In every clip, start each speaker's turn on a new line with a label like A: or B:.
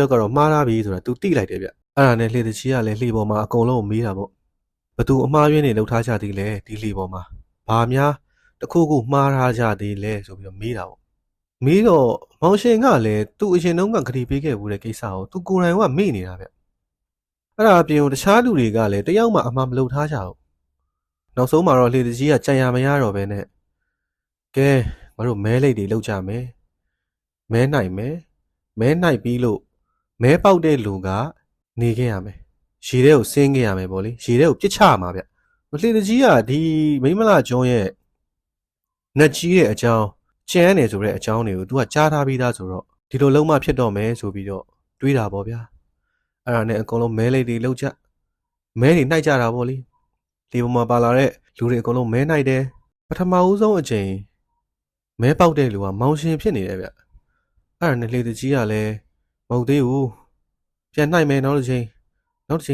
A: ယောက်ကတော့မှားထားပြီဆိုတာ तू တိလိုက်တယ်ဗျအဲ့ဒါနဲ့လှေတချီကလည်းလှေပေါ်မှာအကုန်လုံးကိုမေးတာပေါ့ဘသူအမှားယွင်းနေလှုပ်ထားကြသေးလဲဒီလှေပေါ်မှာဘာများတခုခုမှားထားကြသေးလဲဆိုပြီးတော့မေးတာပေါ့မေးတော့မောင်ရှင်ကလည်းသူ့အရင်တုန်းကဂရီပေးခဲ့ဘူးတဲ့ကိစ္စကိုသူကိုယ်တိုင်ကမေ့နေတာဗျအဲ့ဒါအပြင်တခြားလူတွေကလည်းတယောက်မှအမှားမလုပ်ထားကြဘူးနောက်ဆုံးမှာတော့လှေတကြီးကကြံရမရတော့ပဲနဲ့ကဲငါတို့မဲလိတ်တွေလောက်ကြမယ်မဲနိုင်မယ်မဲနိုင်ပြီးလို့မဲပေါက်တဲ့လူကနေခဲ့ရမယ်ရေထဲကိုဆင်းခဲ့ရမယ်ပေါ့လေရေထဲကိုပြစ်ချမှာဗျလှေတကြီးကဒီမိမလာကျွန်းရဲ့နတ်ကြီးရဲ့အကြောင်းကျန်းနေဆိုတဲ့အကြောင်းတွေကို तू ကကြားထားပြီးသားဆိုတော့ဒီလိုလုံးမဖြစ်တော့မယ်ဆိုပြီးတော့တွေးတာပေါ့ဗျာအဲ့ဒါနဲ့အကုန်လုံးမဲလိတ်တွေလောက်ကြမဲတွေနှိုက်ကြတာပေါ့လေဒီပေါ်မှာပါလာတဲ့လူတွေအကုန်လုံးမဲနှိုက်တယ်ပထမဦးဆုံးအချိန်မဲပေါက်တဲ့လူကမောင်ရှင်ဖြစ်နေတယ်ဗျအဲ့ဒါနဲ့လှေတကြီးကလည်းမဟုတ်သေးဘူးပြန်နှိုက်မယ်နောက်တစ်ချိန်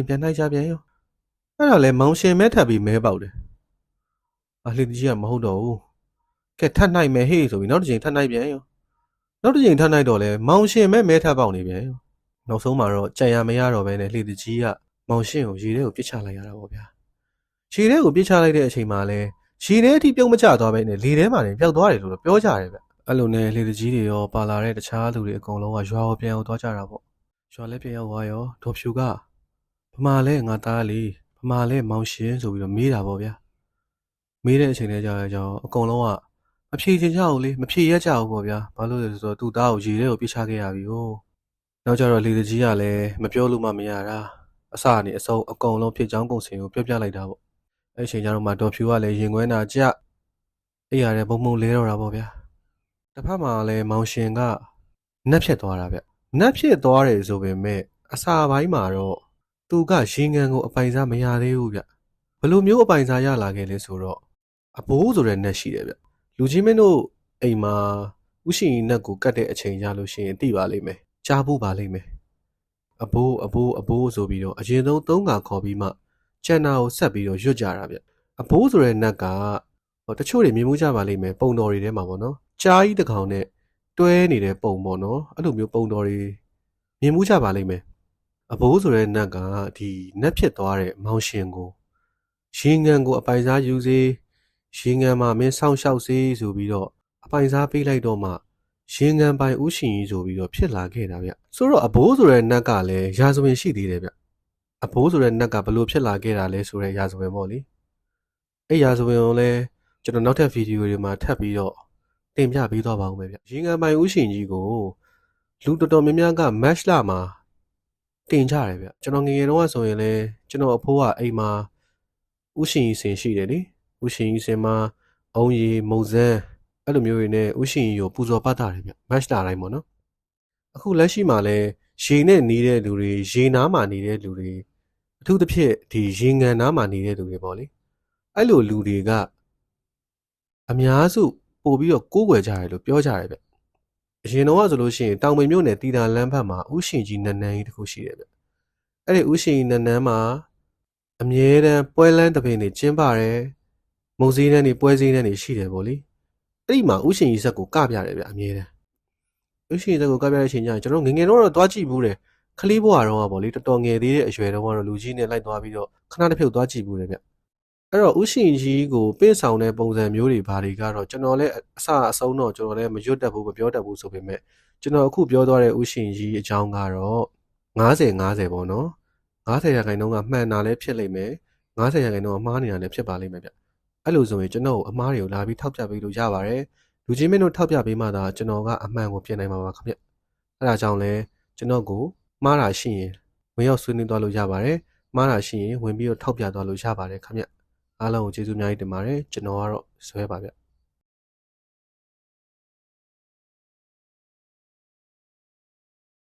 A: ပြန်နှိုက်ကြပြန်ရောအဲ့ဒါလည်းမောင်ရှင်မဲထပ်ပြီးမဲပေါက်တယ်လှေတကြီးကမဟုတ်တော့ဘူးကဲထပ်နှိုက်မယ်ဟေ့ဆိုပြီးနောက်တစ်ချိန်ထပ်နှိုက်ပြန်ရောနောက်တစ်ချိန်ထပ်နှိုက်တော့လဲမောင်ရှင်မဲထပ်ပေါက်နေပြန်ရောနောက်ဆုံးမှာတော့ကြံရမရတော့ပဲနဲ့လှေတကြီးကမောင်ရှင်ကိုရေထဲကိုပြစ်ချလိုက်ရတာပေါ့ဗျာရေထဲကိုပြစ်ချလိုက်တဲ့အချိန်မှာလဲရေထဲအထိပြုံးမကျသွားပဲနဲ့လေထဲမှာနေပျောက်သွားတယ်လို့ပြောကြတယ်ဗျအဲ့လိုနဲ့လှေတကြီးတွေရောပါလာတဲ့တခြားလူတွေအကုန်လုံးကရွာကိုပြန်ရောက်သွားကြတာပေါ့ရွာလည်းပြန်ရောက်သွားရောဒေါ်ဖြူကဗမာလဲငါသားလေးဗမာလဲမောင်ရှင်ဆိုပြီးတော့မေးတာပေါ့ဗျာမေးတဲ့အချိန်လေးကြာကြောင်အကုန်လုံးကမဖြေချင်ကြဘူးလေမဖြေရကြဘူးပေါ့ဗျာဘာလို့လဲဆိုတော့သူ့သားကိုရေထဲကိုပြစ်ချခဲ့ရပြီဟိုနောက်ကြတော့လေတကြီးကလည်းမပြောလို့မှမရတာအစကနေအဆုံးအကုန်လုံးဖြစ်ချောင်းကုန်စင်ကိုပြောပြလိုက်တာပေါ့အဲ့ချိန်ကျတော့မှဒေါ်ဖြူကလည်းရင်ခွဲနာကြအဲ့ရတဲ့ဘုံဘုံလဲတော့တာပေါ့ဗျာတစ်ဖက်မှာလည်းမောင်ရှင်ကနတ်ဖြစ်သွားတာဗျနတ်ဖြစ်သွားတယ်ဆိုပေမဲ့အစာပိုင်းမှာတော့သူကရေငန်ကိုအပိုင်စားမရသေးဘူးဗျဘလို့မျိုးအပိုင်စားရလာခဲ့လဲဆိုတော့အဘိုးဆိုတဲ့နတ်ရှိတယ်ဗျလူကြီးမင်းတို့အိမ်မှာဥရှင်နတ်ကိုကတ်တဲ့အချိန်ရလို့ရှိရင်သိပါလိမ့်မယ်ကြားဖို့ပါလိမ့်မယ်အဘိုးဆိုပြီးတော့အရင်ဆုံး3ခါခေါ်ပြီးမှကျန်တာကိုဆက်ပြီးတော့ရွတ်ကြတာဗျအဘိုးဆိုတဲ့နတ်ကတချို့တွေမြင်မှုကြပါလိမ့်မယ်ပုံတော်တွေထဲမှာပေါ့နော်ကြားကြီးတစ်ကောင်နဲ့တွဲနေတဲ့ပုံပေါ့နော်အဲ့လိုမျိုးပုံတော်တွေမြင်မှုကြပါလိမ့်မယ်အဘိုးဆိုတဲ့နတ်ကဒီနတ်ဖြစ်သွားတဲ့မောင်ရှင်ကိုရေငန်ကိုအပိုင်စားယူစေရေငန်မှာမင်းဆောင်းလျှောက်စေဆိုပြီးတော့အပိုင်စားပေးလိုက်တော့မှရေငန်ပိုင်ဥရှင်ကြီးဆိုပြီးတော့ဖြစ်လာခဲ့တာဗျဆိုတော့အဘိုးဆိုတဲ့နတ်ကလည်းရာဇဝင်ရှိသေးတယ်ဗျအဘိုးဆိုတဲ့နတ်ကဘလို့ဖြစ်လာခဲ့တာလဲဆိုတဲ့ရာဇဝင်ပေါ့လေအဲ့ရာဇဝင်ကိုလည်းကျွန်တော်နောက်ထပ်ဗီဒီယိုတွေမှာထပ်ပြီးတော့တင်ပြပေးသွားပါဦးမယ်ဗျရေငန်ပိုင်ဥရှင်ကြီးကိုလူတော်တော်များများက match လာမှာတင်ကြတယ်ဗျကျွန်တော်ငယ်ငယ်တုန်းကဆိုရင်လည်းကျွန်တော်အဖိုးကအိမ်မှာဥရှင်ကြီးစင်ရှိတယ်လေဥရှင်ကြီးစင်မှာအုံးရီမုံစမ်းအဲ့လိုမျိုးတွေနဲ့ဥရှင်ကြီးကိုပူဇော်ပတ်တာတယ်ဗျ match လာတိုင်းပေါ့နော်အခုလက်ရှိမှာလည်းရေနဲ့နေတဲ့လူတွေရေနားမှာနေတဲ့လူတွေအထူးသဖြင့်ဒီရေငန်နားမှာနေတဲ့လူတွေပေါ့လေအဲ့လိုလူတွေကအများစုပို့ပြီးတော့ကိုးကွယ်ကြတယ်လို့ပြောကြတယ်ဗျအရင်တော့ဆိုလို့ရှိရင်တောင်ပင်မြို့နယ်တီတာလမ်းဘက်မှာဥရှင်ကြီးနန်းနန်းကြီးတစ်ခုရှိတယ်ဗျအဲ့ဒီဥရှင်ကြီးနန်းနန်းမှာအမြဲတမ်းပွဲလန်းတပင်တွေကျင်းပတယ်မုံစည်းတန်းတွေပွဲစည်းတန်းတွေရှိတယ်ပေါ့လေအဲ့ဒီမှာဥရှင်ကြီးဇက်ကိုကပြတယ်ဗျအမြဲတမ်းဥရှင်ကြီးဇက်ကိုကပြတဲ့အချိန်ကျရင်ကျွန်တော်ငငယ်တော့သွားကြည့်ဘူးတယ်ခလေးဘွားတော့ပေါ့လေတော်တော်ငယ်သေးတဲ့အရွယ်တုန်းကတော့လူကြီးနဲ့လိုက်သွားပြီးတော့ခဏတစ်ဖြုတ်သွားကြည့်ဘူးတယ်ဗျအဲ့တော့ဥရှင်ကြီးကိုပင့်ဆောင်တဲ့ပုံစံမျိုးတွေဘာတွေကတော့ကျွန်တော်လည်းအစအဆုံးတော့ကျွန်တော်လည်းမရွတ်တတ်ဘူးမပြောတတ်ဘူးဆိုပေမဲ့ကျွန်တော်အခုပြောသွားတဲ့ဥရှင်ကြီးအကြောင်းကတော့90ပေါ့နော်90ရာခိုင်နှုန်းကမှန်တာလည်းဖြစ်လိမ့်မယ်90ရာခိုင်နှုန်းကမှားနေတာလည်းဖြစ်ပါလိမ့်မယ်ဗျအဲ့လိုဆိုရင်ကျွန်တော်အမားတွေကိုလာပြီးထောက်ပြပေးလို့ရပါတယ်လူချင်းမင်းတို့ထောက်ပြပေးမှသာကျွန်တော်ကအမှန်ကိုပြင်နိုင်မှာပါခင်ဗျအဲ့ဒါကြောင့်လဲကျွန်တော်ကိုမှားတာရှိရင်ဝင်ရောက်ဆွေးနွေးသွားလို့ရပါတယ်မှားတာရှိရင်ဝင်ပြီးတော့ထောက်ပြသွားလို့ရပါတယ်ခင်ဗျအားလုံးကိုကျေးဇူးအများကြီးတင်ပါတယ်ကျွန်တော်ကတော့ဇွဲပါဗျ